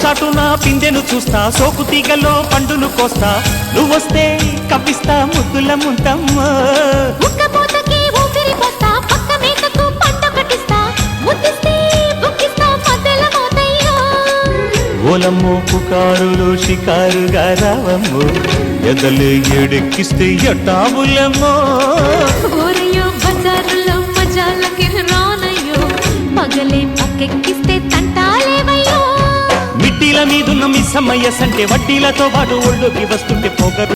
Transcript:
చాటున పిందెను చూస్తా, సోకు తీగలో పండును కోస్తా, నువ్వొస్తే కప్పిస్తా ముద్దుల ముంతమ్మ. ఉక్కపోతకి ఊపిరి పోస్తా, పక్క మేకకు పంట కట్టిస్తా, ముద్దిస్తే బుక్కిస్తా మధ్యల మోతయ్యో. ఓలమ్మో పుకారులు షికారుగా రావమ్మో, ఎదలు ఎడెక్కిస్తే ఎట్టాబులమ్మో. ఊరయ్యో బజారులో మజాలకి రానయ్యో, పగలే పక్కెక్కిస్తే తంటాలేవయ్యో. మిట్టిల మీదున్న మిస్సమ్మయ్య సంటే వడ్డీలతో పాటు ఒళ్ళోకి వస్తుంటే పొగరు